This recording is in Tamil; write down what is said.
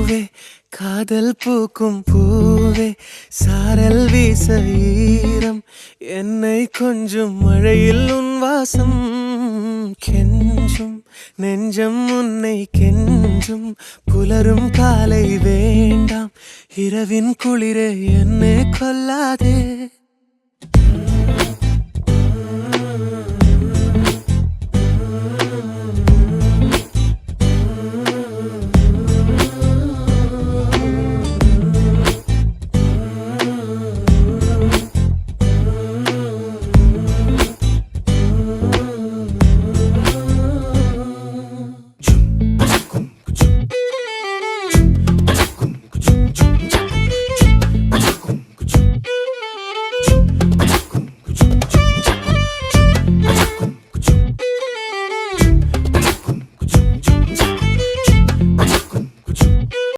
பூவே காதல் பூக்கும் பூவே சாரல் வீச ஈரம் என்னை கொஞ்சம் மழையில் உன் வாசம் கெஞ்சும் நெஞ்சம் உன்னை கெஞ்சும் புலரும் காலை வேண்டாம் இரவின் குளிரே என்னை கொல்லாதே